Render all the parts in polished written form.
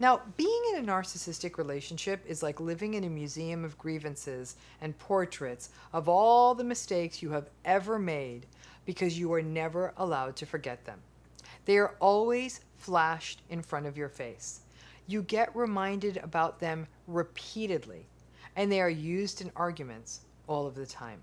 Now, being in a narcissistic relationship is like living in a museum of grievances and portraits of all the mistakes you have ever made because you are never allowed to forget them. They are always flashed in front of your face. You get reminded about them repeatedly, and they are used in arguments all of the time.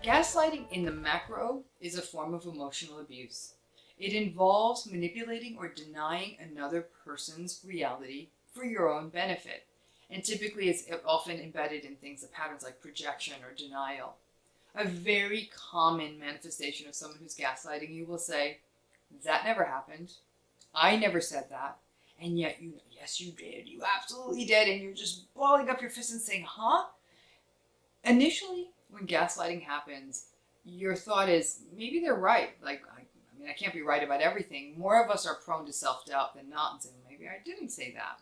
Gaslighting in the macro is a form of emotional abuse. It involves manipulating or denying another person's reality for your own benefit. And typically it's often embedded in things, patterns like projection or denial. A very common manifestation of someone who's gaslighting you will say, that never happened. I never said that. And yet yes, you did. You absolutely did. And you're just balling up your fist and saying, huh? Initially, when gaslighting happens, your thought is maybe they're right. I can't be right about everything. More of us are prone to self doubt than not, and saying maybe I didn't say that.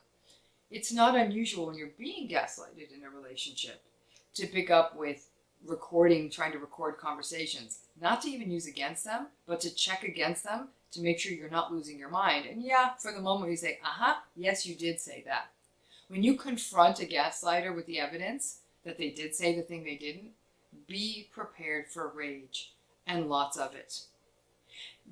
It's not unusual when you're being gaslighted in a relationship to pick up with trying to record conversations, not to even use against them, but to check against them to make sure you're not losing your mind. And yeah, for the moment you say, yes, you did say that. When you confront a gaslighter with the evidence that they did say the thing they didn't, be prepared for rage and lots of it.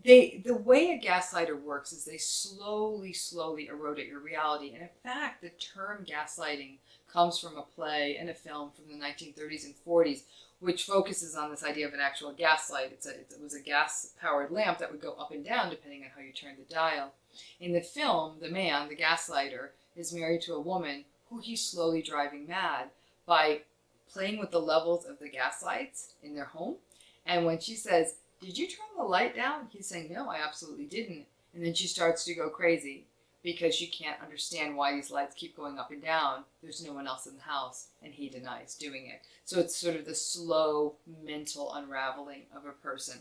The way a gaslighter works is they slowly erode at your reality. And in fact, the term gaslighting comes from a play and a film from the 1930s and 40s, which focuses on this idea of an actual gaslight. It was a gas-powered lamp that would go up and down depending on how you turned the dial. In the film, the man, the gaslighter, is married to a woman who he's slowly driving mad by playing with the levels of the gas lights in their home. And when she says, did you turn the light down? He's saying, no, I absolutely didn't. And then she starts to go crazy because she can't understand why these lights keep going up and down. There's no one else in the house, and he denies doing it. So it's sort of the slow mental unraveling of a person.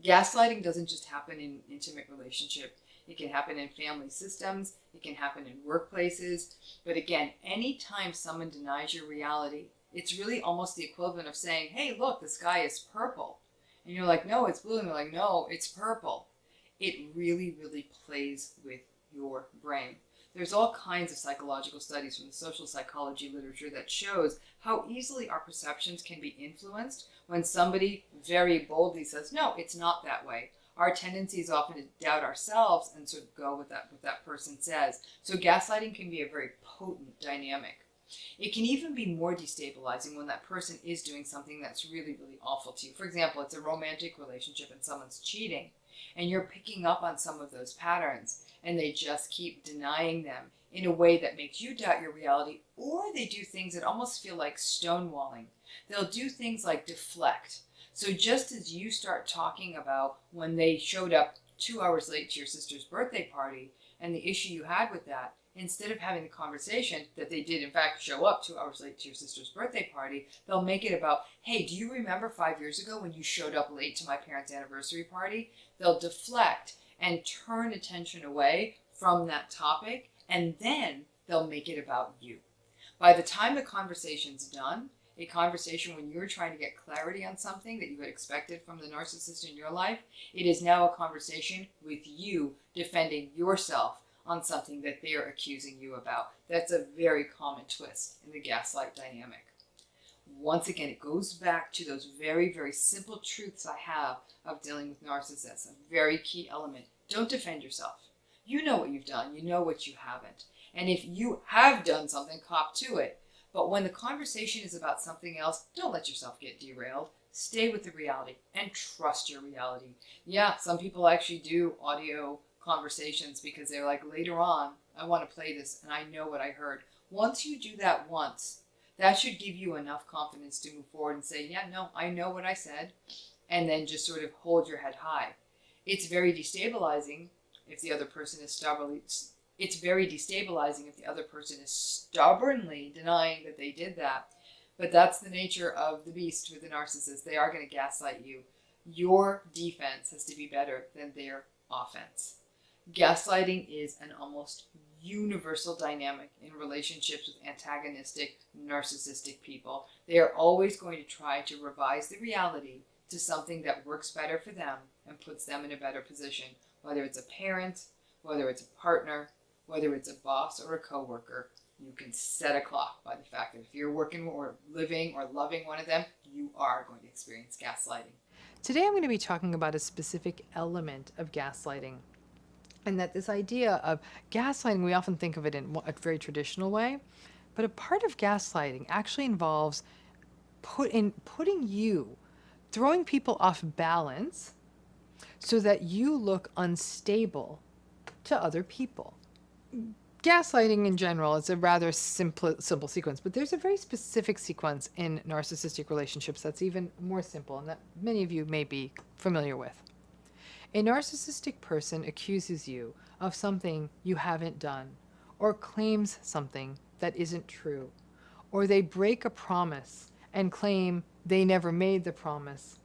Gaslighting doesn't just happen in intimate relationships. It can happen in family systems. It can happen in workplaces. But again, anytime someone denies your reality, it's really almost the equivalent of saying, hey, look, the sky is purple. And you're like, no, it's blue. And they're like, no, it's purple. It really plays with your brain. There's all kinds of psychological studies from the social psychology literature that shows how easily our perceptions can be influenced when somebody very boldly says, no, it's not that way. Our tendency is often to doubt ourselves and sort of go with what that person says. So gaslighting can be a very potent dynamic. It can even be more destabilizing when that person is doing something that's really awful to you. For example, it's a romantic relationship and someone's cheating, and you're picking up on some of those patterns, and they just keep denying them in a way that makes you doubt your reality, or they do things that almost feel like stonewalling. They'll do things like deflect. So just as you start talking about when they showed up 2 hours late to your sister's birthday party and the issue you had with that, instead of having the conversation that they did in fact show up 2 hours late to your sister's birthday party, they'll make it about, hey, do you remember 5 years ago when you showed up late to my parents' anniversary party? They'll deflect and turn attention away from that topic, and then they'll make it about you. By the time the conversation's done, a conversation when you're trying to get clarity on something that you had expected from the narcissist in your life, it is now a conversation with you defending yourself on something that they're accusing you about. That's a very common twist in the gaslight dynamic. Once again, it goes back to those very simple truths I have of dealing with narcissists. A very key element. Don't defend yourself. You know what you've done. You know what you haven't. And if you have done something, cop to it. But when the conversation is about something else, don't let yourself get derailed. Stay with the reality and trust your reality. Yeah, some people actually do audio conversations because they're like, later on, I want to play this and I know what I heard. Once you do that once, that should give you enough confidence to move forward and say, yeah, no, I know what I said, and then just sort of hold your head high. It's very destabilizing if the other person is stubbornly denying that they did that. But that's the nature of the beast with the narcissist. They are going to gaslight you. Your defense has to be better than their offense. Gaslighting is an almost universal dynamic in relationships with antagonistic, narcissistic people. They are always going to try to revise the reality to something that works better for them and puts them in a better position, whether it's a parent, whether it's a partner, whether it's a boss or a coworker. You can set a clock by the fact that if you're working or living or loving one of them, you are going to experience gaslighting. Today I'm going to be talking about a specific element of gaslighting. And that this idea of gaslighting, we often think of it in a very traditional way, but a part of gaslighting actually involves throwing people off balance so that you look unstable to other people. Gaslighting in general is a rather simple sequence, but there's a very specific sequence in narcissistic relationships that's even more simple and that many of you may be familiar with. A narcissistic person accuses you of something you haven't done, or claims something that isn't true, or they break a promise and claim they never made the promise.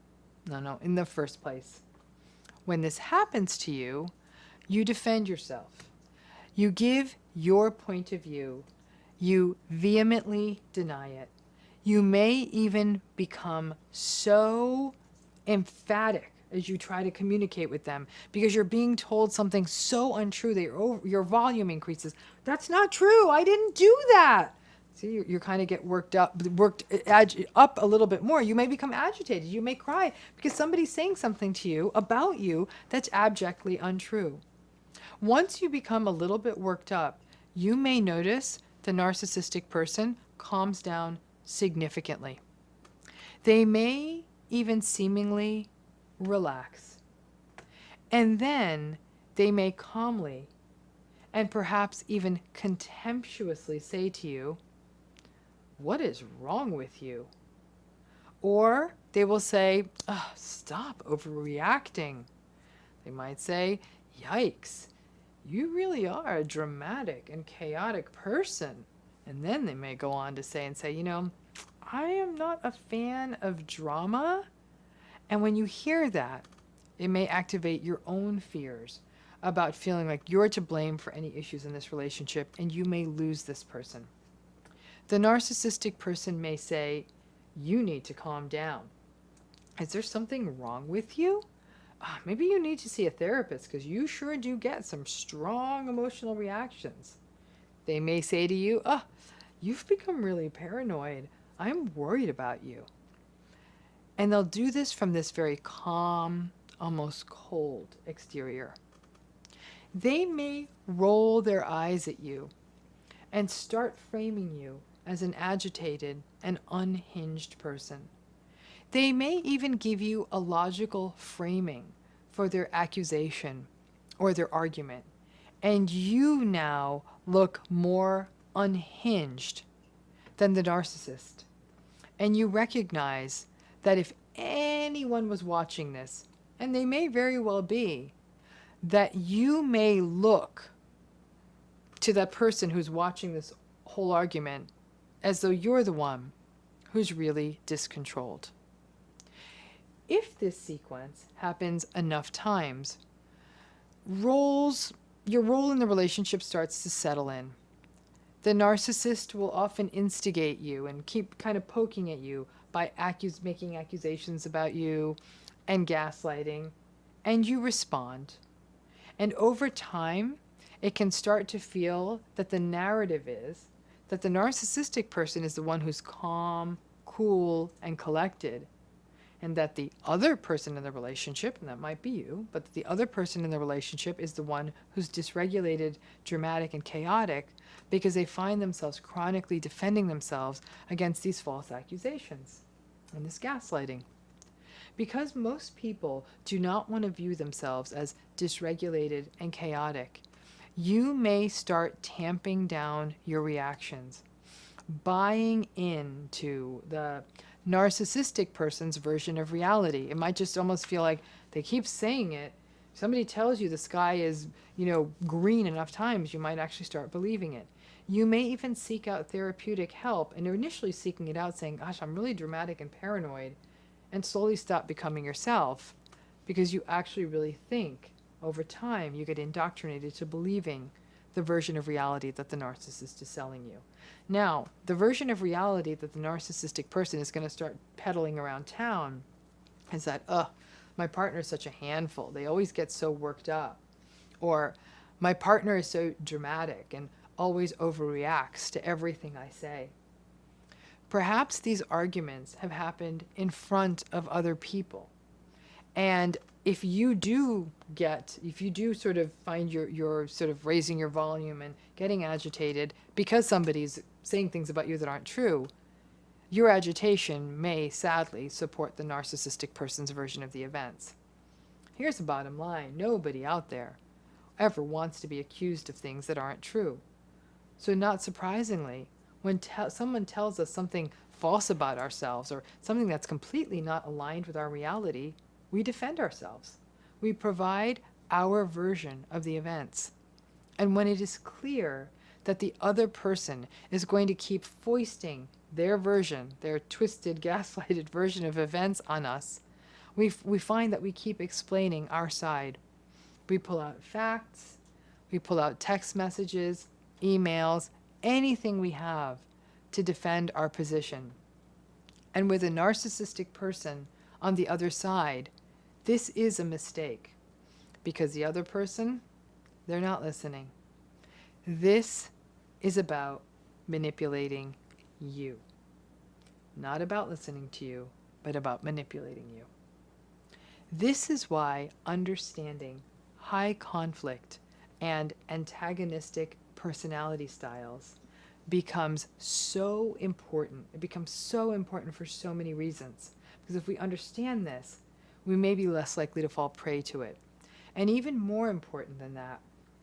No, in the first place. When this happens to you, you defend yourself. You give your point of view. You vehemently deny it. You may even become so emphatic as you try to communicate with them because you're being told something so untrue that your volume increases. That's not true. I didn't do that. See, you kind of get worked up a little bit more. You may become agitated. You may cry because somebody's saying something to you about you that's abjectly untrue. Once you become a little bit worked up, you may notice the narcissistic person calms down significantly. They may even seemingly relax. And then they may calmly and perhaps even contemptuously say to you, "What is wrong with you?" Or they will say, "Oh, stop overreacting." They might say, "Yikes, you really are a dramatic and chaotic person." And then they may go on to say, "I am not a fan of drama." And when you hear that, it may activate your own fears about feeling like you're to blame for any issues in this relationship, and you may lose this person. The narcissistic person may say, "You need to calm down. Is there something wrong with you? Maybe you need to see a therapist because you sure do get some strong emotional reactions." They may say to you, "You've become really paranoid. I'm worried about you." And they'll do this from this very calm, almost cold exterior. They may roll their eyes at you and start framing you as an agitated and unhinged person. They may even give you a logical framing for their accusation or their argument, and you now look more unhinged than the narcissist. And you recognize that if anyone was watching this, and they may very well be, that you may look to that person who's watching this whole argument as though you're the one who's really discontrolled. If this sequence happens enough times, your role in the relationship starts to settle in. The narcissist will often instigate you and keep kind of poking at you by making accusations about you and gaslighting, and you respond. And over time, it can start to feel that the narrative is that the narcissistic person is the one who's calm, cool, and collected, and that the other person in the relationship, and that might be you, but the other person in the relationship is the one who's dysregulated, dramatic, and chaotic because they find themselves chronically defending themselves against these false accusations and this gaslighting. Because most people do not want to view themselves as dysregulated and chaotic, you may start tamping down your reactions, buying into the narcissistic person's version of reality. It might just almost feel like they keep saying it. Somebody tells you the sky is, green enough times, you might actually start believing it. You may even seek out therapeutic help, and you're initially seeking it out saying, "Gosh, I'm really dramatic and paranoid," and slowly stop becoming yourself because you actually really think over time you get indoctrinated to believing the version of reality that the narcissist is selling you. Now, the version of reality that the narcissistic person is going to start peddling around town is that, my partner is such a handful. They always get so worked up. Or my partner is so dramatic and always overreacts to everything I say. Perhaps these arguments have happened in front of other people. And if you do sort of find your sort of raising your volume and getting agitated because somebody's saying things about you that aren't true, your agitation may sadly support the narcissistic person's version of the events. Here's the bottom line. Nobody out there ever wants to be accused of things that aren't true. So not surprisingly, when someone tells us something false about ourselves or something that's completely not aligned with our reality, we defend ourselves. We provide our version of the events. And when it is clear that the other person is going to keep foisting their version, their twisted, gaslighted version of events on us, we find that we keep explaining our side. We pull out facts, we pull out text messages, emails, anything we have to defend our position. And with a narcissistic person on the other side, this is a mistake because the other person, they're not listening. This is about manipulating you. Not about listening to you, but about manipulating you. This is why understanding high conflict and antagonistic personality styles becomes so important. It becomes so important for so many reasons. Because if we understand this, we may be less likely to fall prey to it. And even more important than that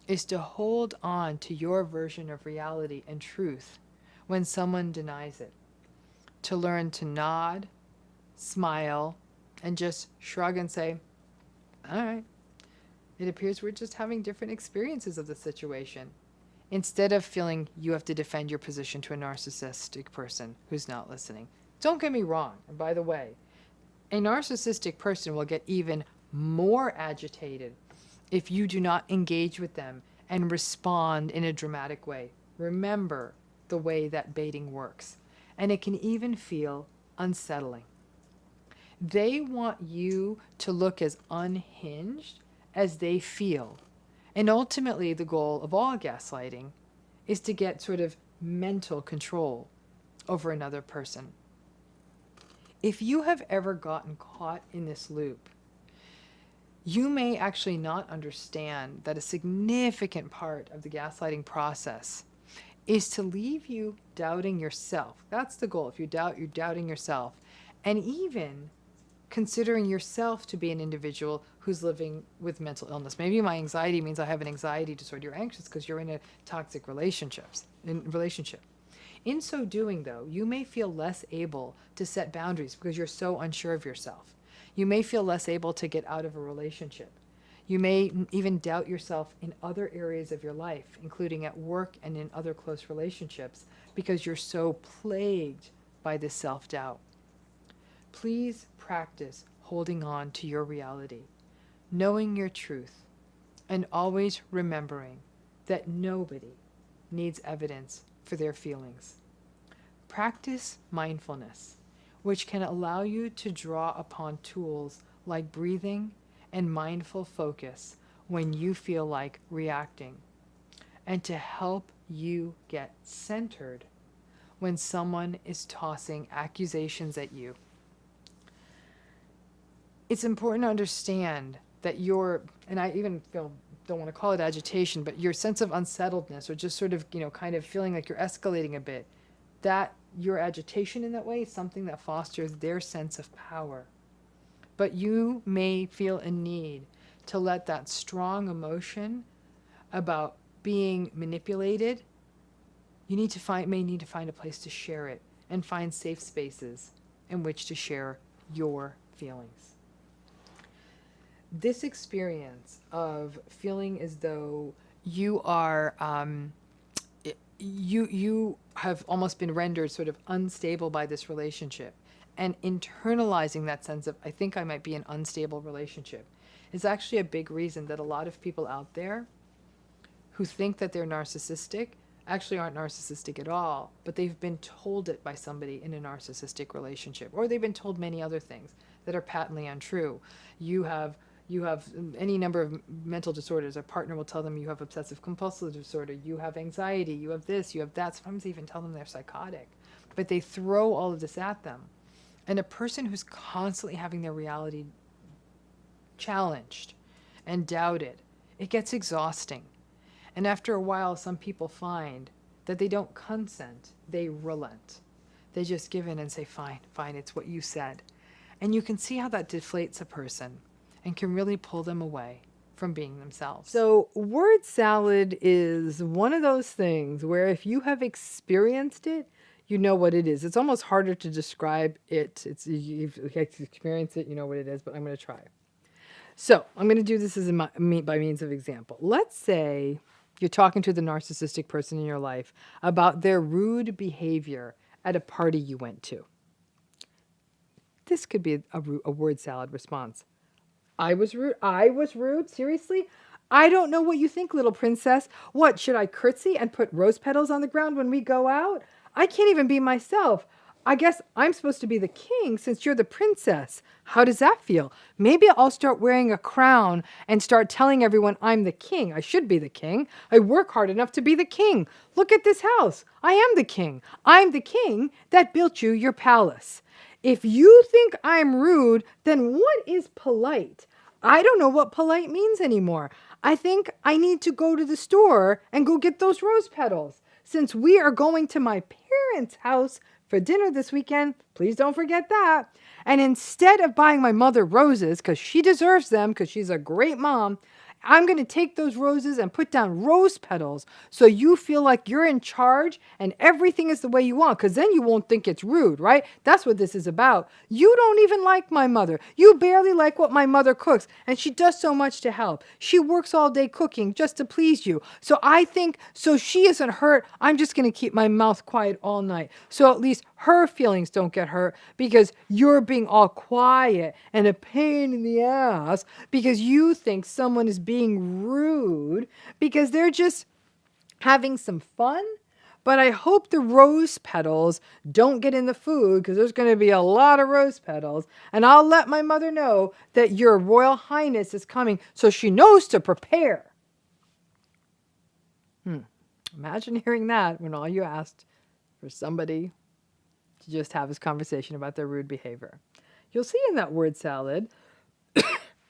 is to hold on to your version of reality and truth when someone denies it. To learn to nod, smile, and just shrug and say, all right, it appears we're just having different experiences of the situation, instead of feeling you have to defend your position to a narcissistic person who's not listening. Don't get me wrong, and by the way, a narcissistic person will get even more agitated if you do not engage with them and respond in a dramatic way. Remember the way that baiting works, and it can even feel unsettling. They want you to look as unhinged as they feel. And ultimately, the goal of all gaslighting is to get sort of mental control over another person. If you have ever gotten caught in this loop, you may actually not understand that a significant part of the gaslighting process is to leave you doubting yourself. That's the goal. If you doubt, you're doubting yourself. And even considering yourself to be an individual who's living with mental illness. Maybe my anxiety means I have an anxiety disorder. You're anxious because you're in a toxic relationship. In so doing, though, you may feel less able to set boundaries because you're so unsure of yourself. You may feel less able to get out of a relationship. You may even doubt yourself in other areas of your life, including at work and in other close relationships, because you're so plagued by this self-doubt. Please practice holding on to your reality, knowing your truth, and always remembering that nobody needs evidence for their feelings. Practice mindfulness, which can allow you to draw upon tools like breathing and mindful focus when you feel like reacting, and to help you get centered when someone is tossing accusations at you. It's important to understand that and I even don't want to call it agitation, but your sense of unsettledness or just sort of, kind of feeling like you're escalating a bit, that your agitation in that way is something that fosters their sense of power. But you may feel a need to let that strong emotion about being manipulated, may need to find a place to share it and find safe spaces in which to share your feelings. This experience of feeling as though you are, you have almost been rendered sort of unstable by this relationship, and internalizing that sense of, I think I might be in an unstable relationship, is actually a big reason that a lot of people out there who think that they're narcissistic actually aren't narcissistic at all, but they've been told it by somebody in a narcissistic relationship, or they've been told many other things. that are patently untrue. You have any number of mental disorders. A partner will tell them you have obsessive compulsive disorder, you have anxiety, you have this, you have that. Sometimes they even tell them they're psychotic. But they throw all of this at them. And a person who's constantly having their reality challenged and doubted, it gets exhausting. And after a while, some people find that they don't consent, they relent. They just give in and say, fine, fine, it's what you said. And you can see how that deflates a person and can really pull them away from being themselves. So, word salad is one of those things where if you have experienced it, you know what it is. It's almost harder to describe it. You've experienced it, you know what it is, but I'm going to try. So, I'm going to do this as by means of example. Let's say you're talking to the narcissistic person in your life about their rude behavior at a party you went to. This could be a word salad response. I was rude. I was rude? Seriously? I don't know what you think, little princess. What, should I curtsy and put rose petals on the ground when we go out? I can't even be myself. I guess I'm supposed to be the king since you're the princess. How does that feel? Maybe I'll start wearing a crown and start telling everyone I'm the king. I should be the king. I work hard enough to be the king. Look at this house. I am the king. I'm the king that built you your palace. If you think I'm rude, then what is polite? I don't know what polite means anymore. I think I need to go to the store and go get those rose petals. Since we are going to my parents' house for dinner this weekend, please don't forget that. And instead of buying my mother roses, because she deserves them, because she's a great mom, I'm going to take those roses and put down rose petals so you feel like you're in charge and everything is the way you want, because then you won't think it's rude, right? That's what this is about. You don't even like my mother. You barely like what my mother cooks, and she does so much to help. She works all day cooking just to please you. So I think, so she isn't hurt, I'm just going to keep my mouth quiet all night. So at least her feelings don't get hurt because you're being all quiet and a pain in the ass because you think someone is being rude because they're just having some fun. But I hope the rose petals don't get in the food because there's going to be a lot of rose petals. And I'll let my mother know that your Royal Highness is coming so she knows to prepare. Imagine hearing that when all you asked for somebody to just have this conversation about their rude behavior. You'll see in that word salad,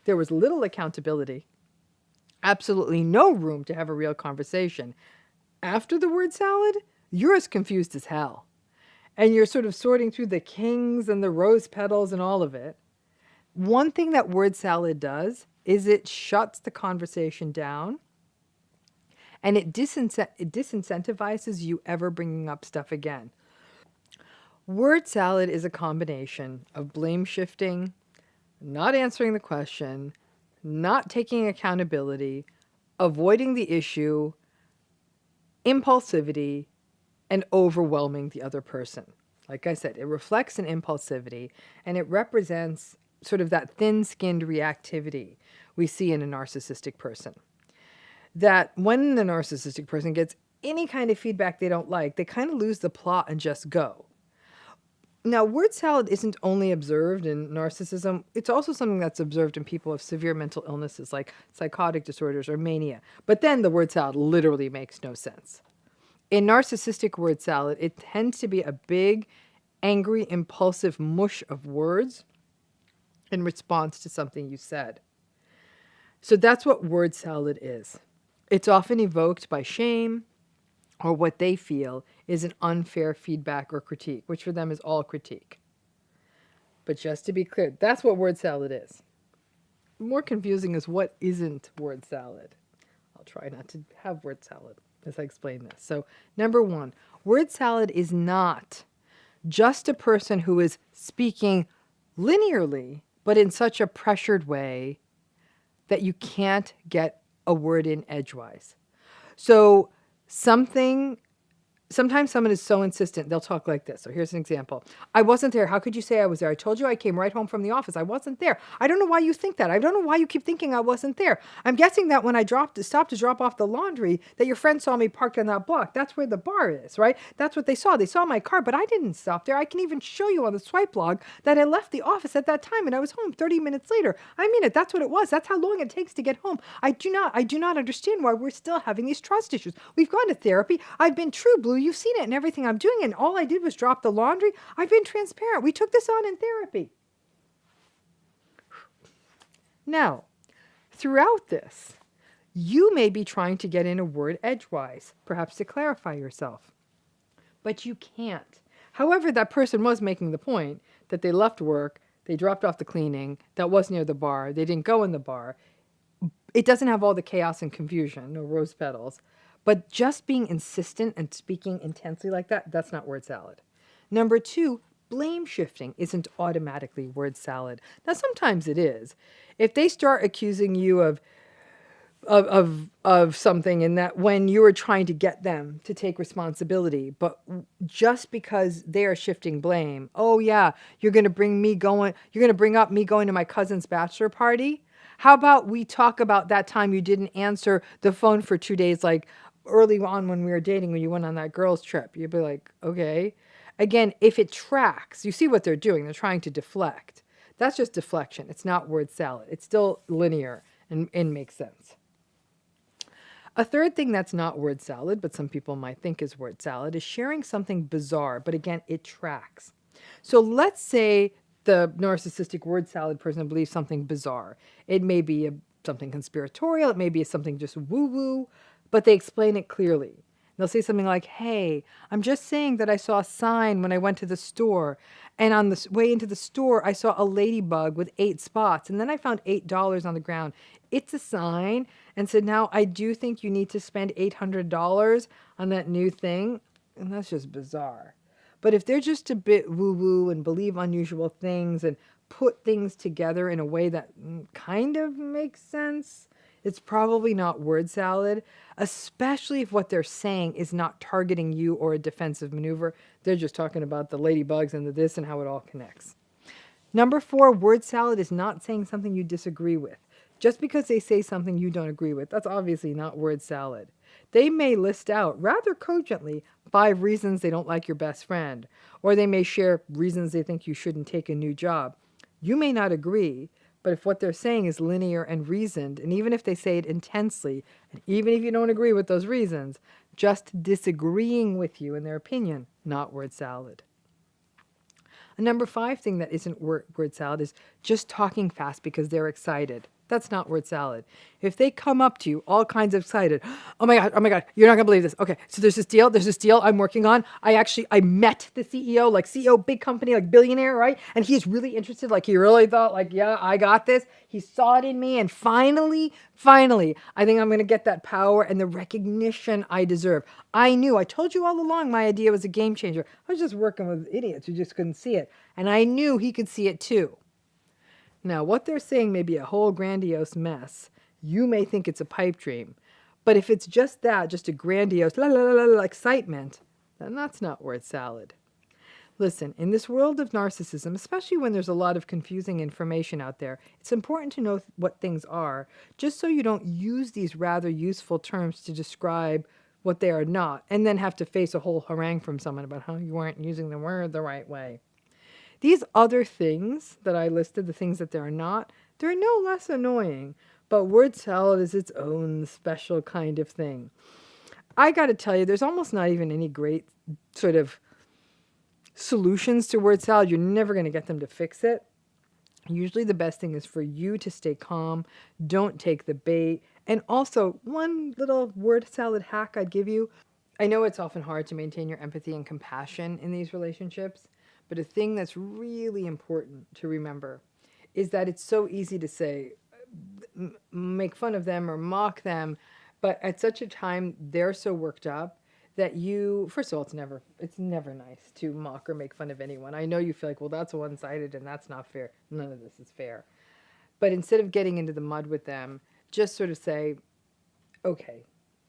there was little accountability, absolutely no room to have a real conversation. After the word salad, you're as confused as hell. And you're sort of sorting through the kings and the rose petals and all of it. One thing that word salad does is it shuts the conversation down and it disincentivizes you ever bringing up stuff again. Word salad is a combination of blame shifting, not answering the question, not taking accountability, avoiding the issue, impulsivity, and overwhelming the other person. Like I said, it reflects an impulsivity and it represents sort of that thin-skinned reactivity we see in a narcissistic person. That when the narcissistic person gets any kind of feedback they don't like, they kind of lose the plot and just go. Now, word salad isn't only observed in narcissism, it's also something that's observed in people with severe mental illnesses like psychotic disorders or mania. But then the word salad literally makes no sense. In narcissistic word salad, it tends to be a big, angry, impulsive mush of words in response to something you said. So that's what word salad is. It's often evoked by shame or what they feel is an unfair feedback or critique, which for them is all critique. But just to be clear, that's what word salad is. More confusing is what isn't word salad. I'll try not to have word salad as I explain this. So, number one, word salad is not just a person who is speaking linearly, but in such a pressured way that you can't get a word in edgewise. So something Sometimes someone is so insistent, they'll talk like this. So here's an example. I wasn't there. How could you say I was there? I told you I came right home from the office. I wasn't there. I don't know why you think that. I don't know why you keep thinking I wasn't there. I'm guessing that when I stopped to drop off the laundry, that your friend saw me parked on that block. That's where the bar is, right? That's what they saw. They saw my car, but I didn't stop there. I can even show you on the swipe log that I left the office at that time and I was home 30 minutes later. I mean it. That's what it was. That's how long it takes to get home. I do not understand why we're still having these trust issues. We've gone to therapy. I've been true blue. You've seen it in everything I'm doing, and all I did was drop the laundry. I've been transparent. We took this on in therapy. Now, throughout this, you may be trying to get in a word edgewise, perhaps to clarify yourself, but you can't. However, that person was making the point that they left work, they dropped off the cleaning, that was near the bar, they didn't go in the bar. It doesn't have all the chaos and confusion, no rose petals. But just being insistent and speaking intensely like that, that's not word salad. Number 2, blame shifting isn't automatically word salad. Now, sometimes it is. If they start accusing you of something, and that when you are trying to get them to take responsibility, but just because they are shifting blame, oh yeah, you're going to bring up me going to my cousin's bachelor party. How about we talk about that time you didn't answer the phone for 2 days, like early on when we were dating, when you went on that girls trip? You'd be like, okay. Again, if it tracks, you see what they're doing. They're trying to deflect. That's just deflection. It's not word salad. It's still linear and makes sense. A third thing that's not word salad, but some people might think is word salad, is sharing something bizarre, but again, it tracks. So let's say the narcissistic word salad person believes something bizarre. It may be something conspiratorial, it may be something just woo-woo, but they explain it clearly. They'll say something like, hey, I'm just saying that I saw a sign when I went to the store, and on the way into the store, I saw a ladybug with 8 spots, and then I found $8 on the ground. It's a sign, and so now I do think you need to spend $800 on that new thing, and that's just bizarre. But if they're just a bit woo-woo and believe unusual things and put things together in a way that kind of makes sense, it's probably not word salad, especially if what they're saying is not targeting you or a defensive maneuver. They're just talking about the ladybugs and the this and how it all connects. Number 4, word salad is not saying something you disagree with. Just because they say something you don't agree with, that's obviously not word salad. They may list out rather cogently 5 reasons they don't like your best friend, or they may share reasons they think you shouldn't take a new job. You may not agree, but if what they're saying is linear and reasoned, and even if they say it intensely, and even if you don't agree with those reasons, just disagreeing with you in their opinion, not word salad. A number 5 thing that isn't word salad is just talking fast because they're excited. That's not word salad. If they come up to you all kinds of excited, oh my God, you're not gonna believe this. Okay, so there's this deal I'm working on. I met the CEO, like CEO, big company, like billionaire, right? And he's really interested, like he really thought, like, yeah, I got this. He saw it in me, and finally, I think I'm gonna get that power and the recognition I deserve. I told you all along my idea was a game changer. I was just working with idiots who just couldn't see it. And I knew he could see it too. Now, what they're saying may be a whole grandiose mess. You may think it's a pipe dream. But if it's just that, just a grandiose la la la la excitement, then that's not word salad. Listen, in this world of narcissism, especially when there's a lot of confusing information out there, it's important to know what things are, just so you don't use these rather useful terms to describe what they are not, and then have to face a whole harangue from someone about how you weren't using the word the right way. These other things that I listed, the things that they're not, they're no less annoying, but word salad is its own special kind of thing. I got to tell you, there's almost not even any great sort of solutions to word salad. You're never going to get them to fix it. Usually the best thing is for you to stay calm, don't take the bait. And also, one little word salad hack I'd give you, I know it's often hard to maintain your empathy and compassion in these relationships, but a thing that's really important to remember is that it's so easy to say, make fun of them or mock them, but at such a time they're so worked up that you, first of all, it's never nice to mock or make fun of anyone. I know you feel like, well, that's one-sided and that's not fair. None of this is fair. But instead of getting into the mud with them, just sort of say, okay,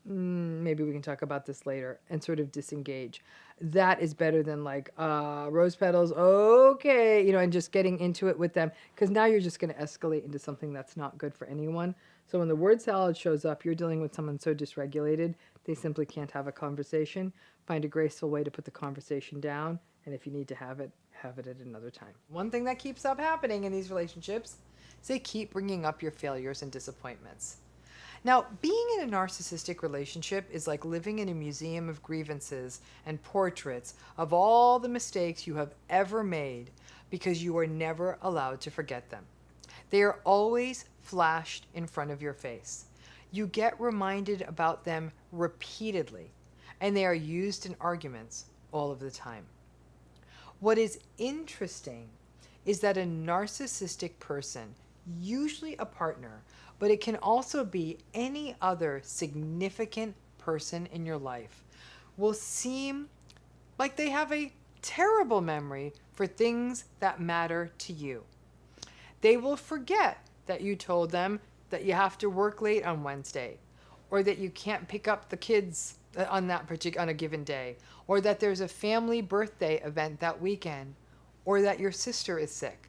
maybe we can talk about this later, and sort of disengage. That is better than like, rose petals, okay, and just getting into it with them, because now you're just going to escalate into something that's not good for anyone. So when the word salad shows up, you're dealing with someone so dysregulated, they simply can't have a conversation. Find a graceful way to put the conversation down, and if you need to have it at another time. One thing that keeps up happening in these relationships is they keep bringing up your failures and disappointments. Now, being in a narcissistic relationship is like living in a museum of grievances and portraits of all the mistakes you have ever made because you are never allowed to forget them. They are always flashed in front of your face. You get reminded about them repeatedly, and they are used in arguments all of the time. What is interesting is that a narcissistic person, usually a partner, but it can also be any other significant person in your life, will seem like they have a terrible memory for things that matter to you. They will forget that you told them that you have to work late on Wednesday, or that you can't pick up the kids on on a given day, or that there's a family birthday event that weekend, or that your sister is sick.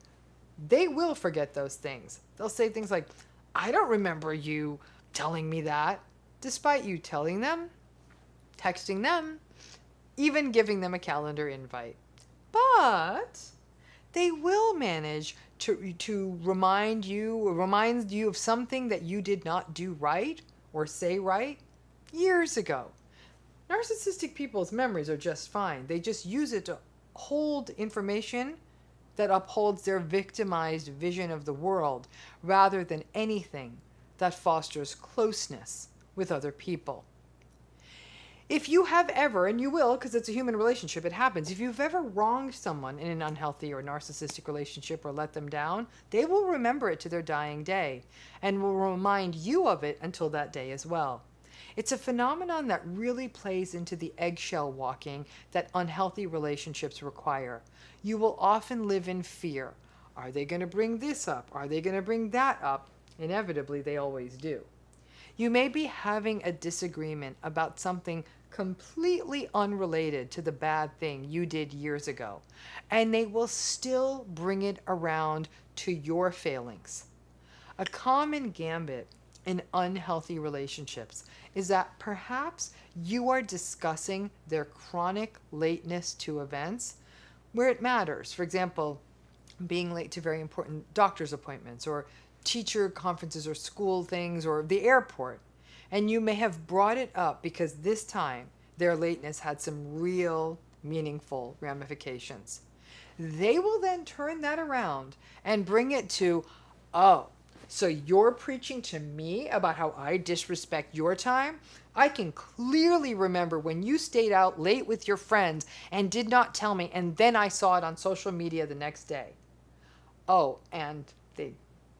They will forget those things. They'll say things like, I don't remember you telling me that, despite you telling them, texting them, even giving them a calendar invite. But they will manage to remind you of something that you did not do right or say right years ago. Narcissistic people's memories are just fine. They just use it to hold information that upholds their victimized vision of the world rather than anything that fosters closeness with other people. If you have ever, and you will because it's a human relationship, it happens, if you've ever wronged someone in an unhealthy or narcissistic relationship or let them down, they will remember it to their dying day and will remind you of it until that day as well. It's a phenomenon that really plays into the eggshell walking that unhealthy relationships require. You will often live in fear. Are they going to bring this up? Are they going to bring that up? Inevitably, they always do. You may be having a disagreement about something completely unrelated to the bad thing you did years ago, and they will still bring it around to your failings. A common gambit in unhealthy relationships is that perhaps you are discussing their chronic lateness to events where it matters. For example, being late to very important doctor's appointments or teacher conferences or school things or the airport. And you may have brought it up because this time their lateness had some real meaningful ramifications. They will then turn that around and bring it to, oh, so you're preaching to me about how I disrespect your time? I can clearly remember when you stayed out late with your friends and did not tell me, and then I saw it on social media the next day. Oh, and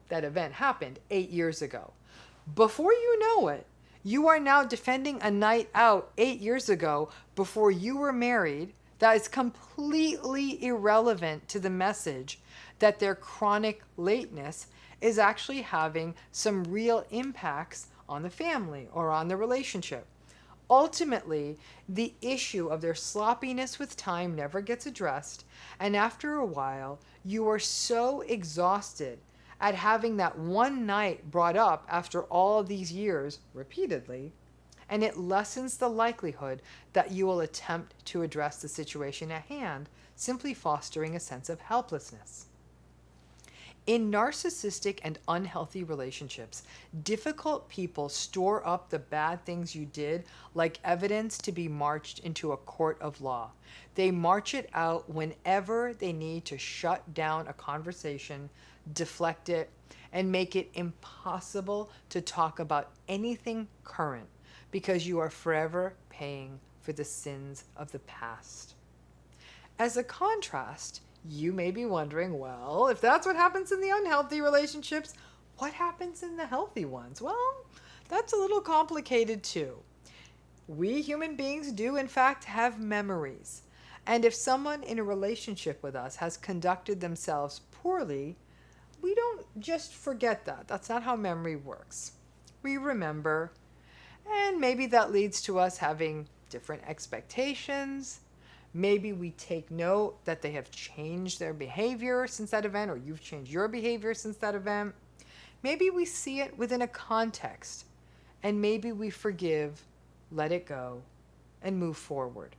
that event happened 8 years ago. Before you know it, you are now defending a night out 8 years ago before you were married that is completely irrelevant to the message that their chronic lateness is actually having some real impacts on the family or on the relationship. Ultimately, the issue of their sloppiness with time never gets addressed, and after a while, you are so exhausted at having that one night brought up after all these years repeatedly, and it lessens the likelihood that you will attempt to address the situation at hand, simply fostering a sense of helplessness. In narcissistic and unhealthy relationships, difficult people store up the bad things you did like evidence to be marched into a court of law. They march it out whenever they need to shut down a conversation, deflect it, and make it impossible to talk about anything current because you are forever paying for the sins of the past. As a contrast, you may be wondering, well, if that's what happens in the unhealthy relationships, what happens in the healthy ones? Well, that's a little complicated too. We human beings do, in fact, have memories. And if someone in a relationship with us has conducted themselves poorly, we don't just forget that. That's not how memory works. We remember, And maybe that leads to us having different expectations. Maybe we take note that they have changed their behavior since that event, or you've changed your behavior since that event. Maybe we see it within a context, and maybe we forgive, let it go, and move forward.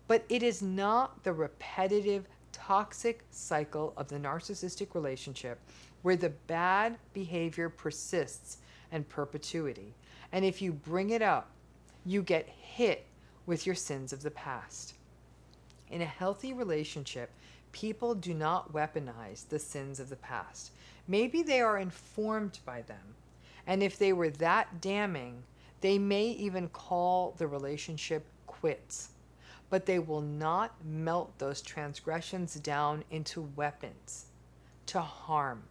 But it is not the repetitive, toxic cycle of the narcissistic relationship where the bad behavior persists in perpetuity. And if you bring it up, you get hit with your sins of the past. In a healthy relationship, people do not weaponize the sins of the past. Maybe they are informed by them. And if they were that damning, they may even call the relationship quits. But they will not melt those transgressions down into weapons to harm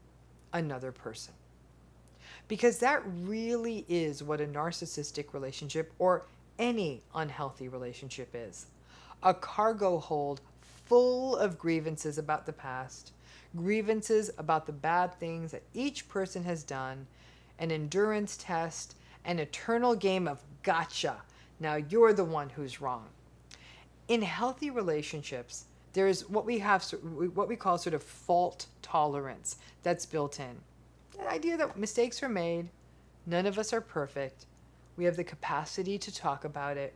another person. Because that really is what a narcissistic relationship or any unhealthy relationship is. A cargo hold full of grievances about the past, grievances about the bad things that each person has done, an endurance test, an eternal game of gotcha. Now you're the one who's wrong. In healthy relationships, there is what we call sort of fault tolerance that's built in. The idea that mistakes are made, none of us are perfect. We have the capacity to talk about it,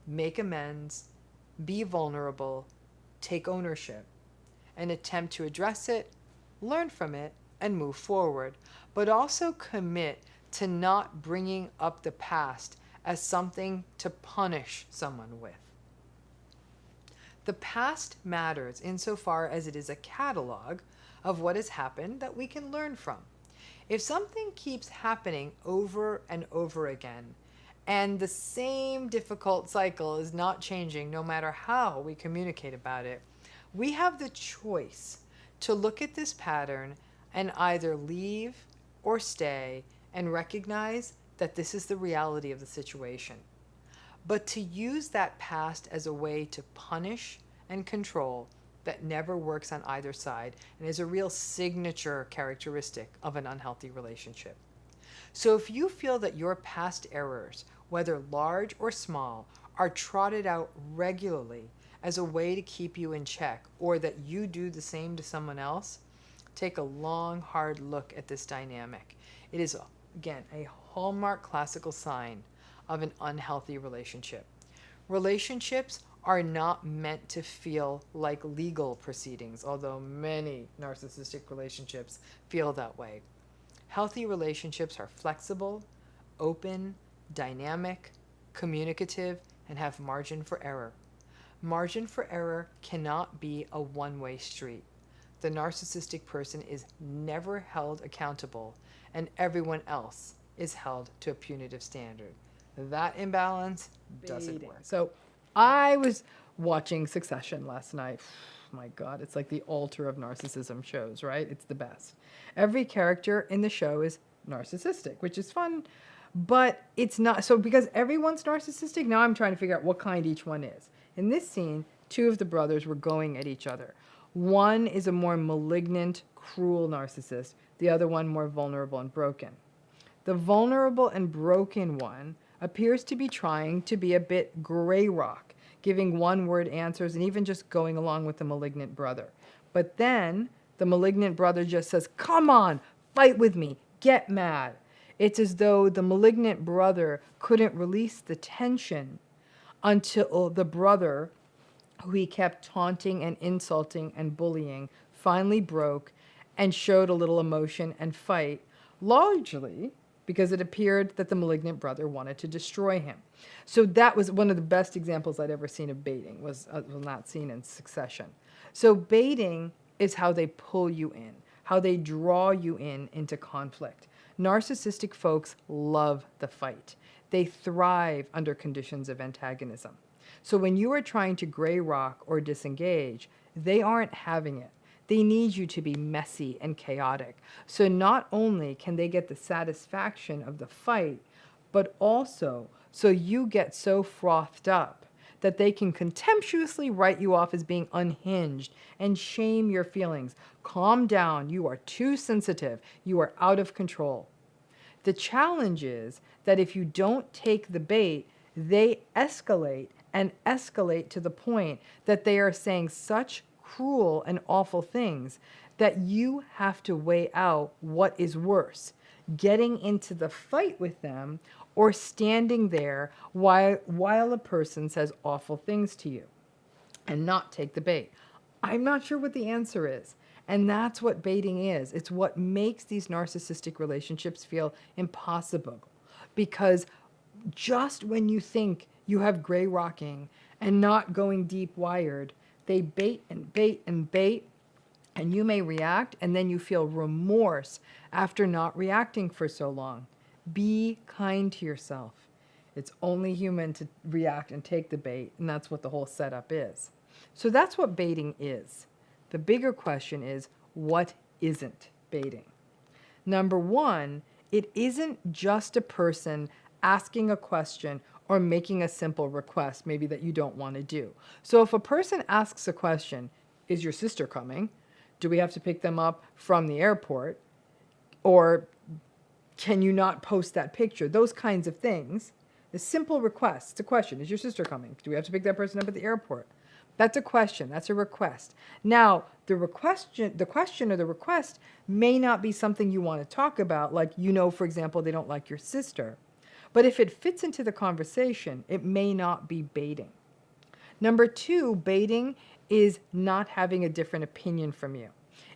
make amends, be vulnerable, take ownership, and attempt to address it, learn from it, and move forward, but also commit to not bringing up the past as something to punish someone with. The past matters insofar as it is a catalog of what has happened that we can learn from. If something keeps happening over and over again, and the same difficult cycle is not changing no matter how we communicate about it, we have the choice to look at this pattern and either leave or stay and recognize that this is the reality of the situation. But to use that past as a way to punish and control, that never works on either side and is a real signature characteristic of an unhealthy relationship. So if you feel that your past errors, whether large or small, are trotted out regularly as a way to keep you in check, or that you do the same to someone else, take a long, hard look at this dynamic. It is, again, a hallmark classical sign of an unhealthy relationship. Relationships are not meant to feel like legal proceedings, although many narcissistic relationships feel that way. Healthy relationships are flexible, open, dynamic, communicative, and have margin for error. Margin for error cannot be a one-way street. The narcissistic person is never held accountable, and everyone else is held to a punitive standard. That imbalance doesn't work. So I was watching Succession last night. My God, it's like the altar of narcissism shows, right? It's the best. Every character in the show is narcissistic, which is fun, but it's not. So because everyone's narcissistic, now I'm trying to figure out what kind each one is. In this scene, two of the brothers were going at each other. One is a more malignant, cruel narcissist, the other one more vulnerable and broken. The vulnerable and broken one appears to be trying to be a bit gray rock, giving one-word answers and even just going along with the malignant brother. But then the malignant brother just says, "Come on, fight with me, get mad." It's as though the malignant brother couldn't release the tension until the brother, who he kept taunting and insulting and bullying, finally broke and showed a little emotion and fight, largely because it appeared that the malignant brother wanted to destroy him. So that was one of the best examples I'd ever seen of baiting, was not seen in Succession. So baiting is how they pull you in, how they draw you into conflict. Narcissistic folks love the fight. They thrive under conditions of antagonism. So when you are trying to gray rock or disengage, they aren't having it. They need you to be messy and chaotic. So not only can they get the satisfaction of the fight, but also so you get so frothed up that they can contemptuously write you off as being unhinged and shame your feelings. Calm down. You are too sensitive. You are out of control. The challenge is that if you don't take the bait, they escalate and escalate to the point that they are saying such cruel and awful things that you have to weigh out what is worse, getting into the fight with them or standing there while a person says awful things to you and not take the bait. I'm not sure what the answer is. And that's what baiting is. It's what makes these narcissistic relationships feel impossible. Because just when you think you have gray rocking and not going deep wired, they bait and bait and bait, and you may react, and then you feel remorse after not reacting for so long. Be kind to yourself. It's only human to react and take the bait, and that's what the whole setup is. So that's what baiting is. The bigger question is, what isn't baiting? Number one, it isn't just a person asking a question or making a simple request, maybe that you don't want to do. So if a person asks a question, is your sister coming? Do we have to pick them up from the airport? Or can you not post that picture? Those kinds of things. The simple request, it's a question, is your sister coming? Do we have to pick that person up at the airport? That's a question. That's a request. Now, the question or the request may not be something you want to talk about, like, for example, they don't like your sister. But if it fits into the conversation, it may not be baiting. Number two, baiting is not having a different opinion from you.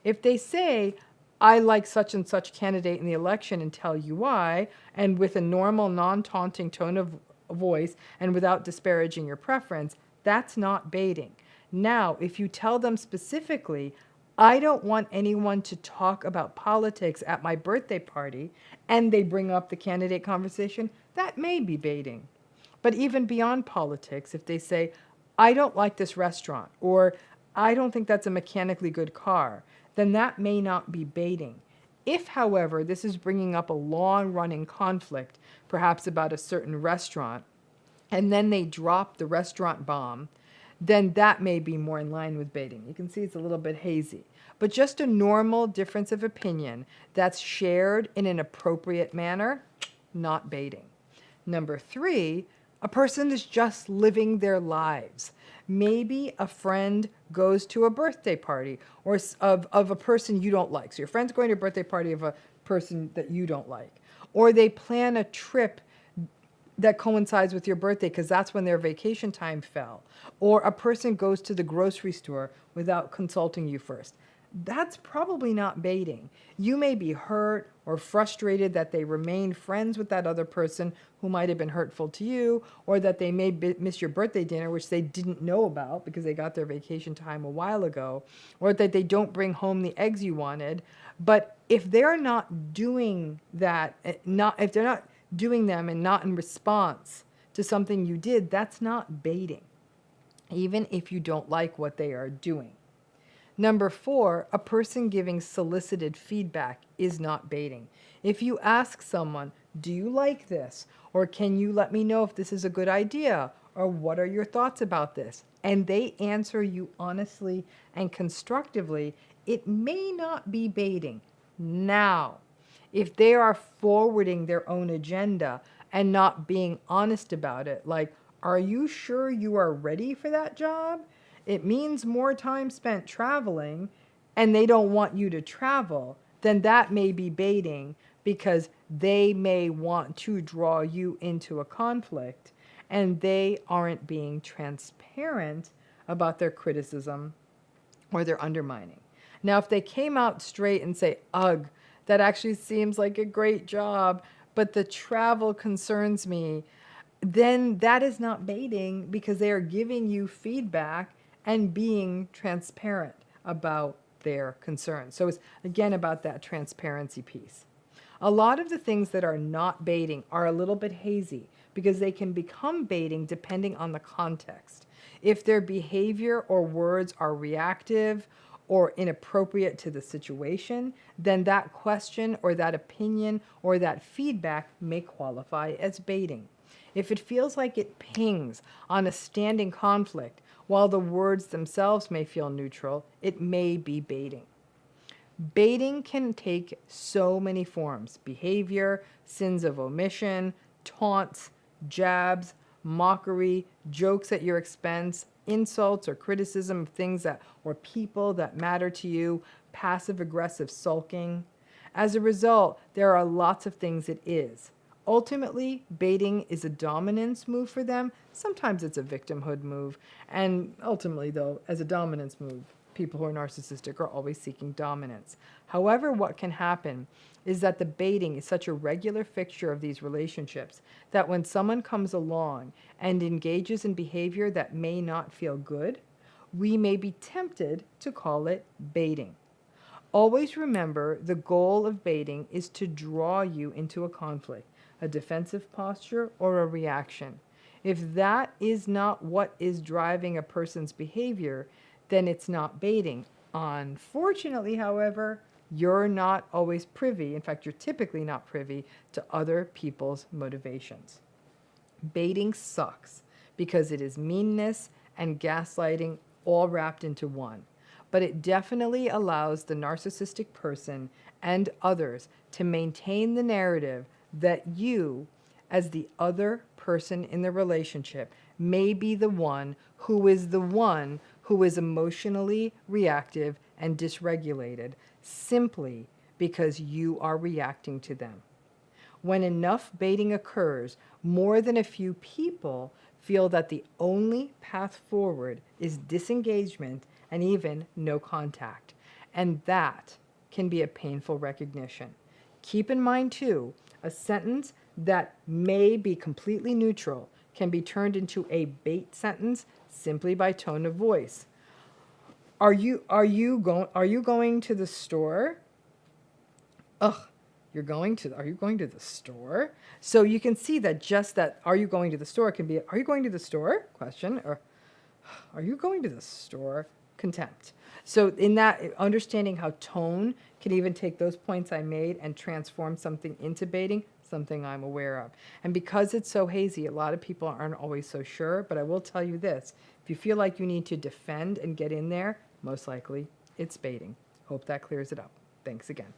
If they say, I like such and such candidate in the election and tell you why, and with a normal, non-taunting tone of voice and without disparaging your preference, that's not baiting. Now, if you tell them specifically, I don't want anyone to talk about politics at my birthday party, and they bring up the candidate conversation, that may be baiting. But even beyond politics, if they say, I don't like this restaurant, or I don't think that's a mechanically good car, then that may not be baiting. If, however, this is bringing up a long-running conflict, perhaps about a certain restaurant, and then they drop the restaurant bomb, then that may be more in line with baiting. You can see it's a little bit hazy. But just a normal difference of opinion that's shared in an appropriate manner, not baiting. Number three, a person is just living their lives. Maybe a friend goes to a birthday party or of a person you don't like. So your friend's going to a birthday party of a person that you don't like. Or they plan a trip that coincides with your birthday because that's when their vacation time fell. Or a person goes to the grocery store without consulting you first. That's probably not baiting. You may be hurt or frustrated that they remained friends with that other person who might have been hurtful to you, or that they may miss your birthday dinner, which they didn't know about because they got their vacation time a while ago, or that they don't bring home the eggs you wanted. But if they're not doing that, if they're not doing them and not in response to something you did, that's not baiting, even if you don't like what they are doing. Number four, a person giving solicited feedback is not baiting. If you ask someone, do you like this? Or can you let me know if this is a good idea? Or what are your thoughts about this? And they answer you honestly and constructively, it may not be baiting. Now, if they are forwarding their own agenda and not being honest about it, like, are you sure you are ready for that job? It means more time spent traveling, and they don't want you to travel, then that may be baiting because they may want to draw you into a conflict, and they aren't being transparent about their criticism or their undermining. Now, if they came out straight and say, ugh, that actually seems like a great job, but the travel concerns me, then that is not baiting because they are giving you feedback and being transparent about their concerns. So it's, again, about that transparency piece. A lot of the things that are not baiting are a little bit hazy because they can become baiting depending on the context. If their behavior or words are reactive or inappropriate to the situation, then that question or that opinion or that feedback may qualify as baiting. If it feels like it pings on a standing conflict while the words themselves may feel neutral, it may be baiting. Baiting can take so many forms: behavior, sins of omission, taunts, jabs, mockery, jokes at your expense, insults or criticism of things that or people that matter to you, passive aggressive sulking. As a result, there are lots of things it is. Ultimately, baiting is a dominance move for them. Sometimes it's a victimhood move. And ultimately, though, as a dominance move, people who are narcissistic are always seeking dominance. However, what can happen is that the baiting is such a regular fixture of these relationships that when someone comes along and engages in behavior that may not feel good, we may be tempted to call it baiting. Always remember the goal of baiting is to draw you into a conflict, a defensive posture, or a reaction. If that is not what is driving a person's behavior, then it's not baiting. Unfortunately, however, you're not always privy, in fact, you're typically not privy to other people's motivations. Baiting sucks because it is meanness and gaslighting all wrapped into one. But it definitely allows the narcissistic person and others to maintain the narrative that you, as the other person in the relationship, may be the one who is emotionally reactive and dysregulated simply because you are reacting to them. When enough baiting occurs, more than a few people feel that the only path forward is disengagement and even no contact. And that can be a painful recognition. Keep in mind, too, a sentence that may be completely neutral can be turned into a bait sentence simply by tone of voice. Are you going to the store? Ugh, are you going to the store? So you can see that just that are you going to the store can be are you going to the store? Question, or are you going to the store? Contempt. So in that, understanding how tone can even take those points I made and transform something into baiting, something I'm aware of. And because it's so hazy, a lot of people aren't always so sure, but I will tell you this. If you feel like you need to defend and get in there, most likely it's baiting. Hope that clears it up. Thanks again.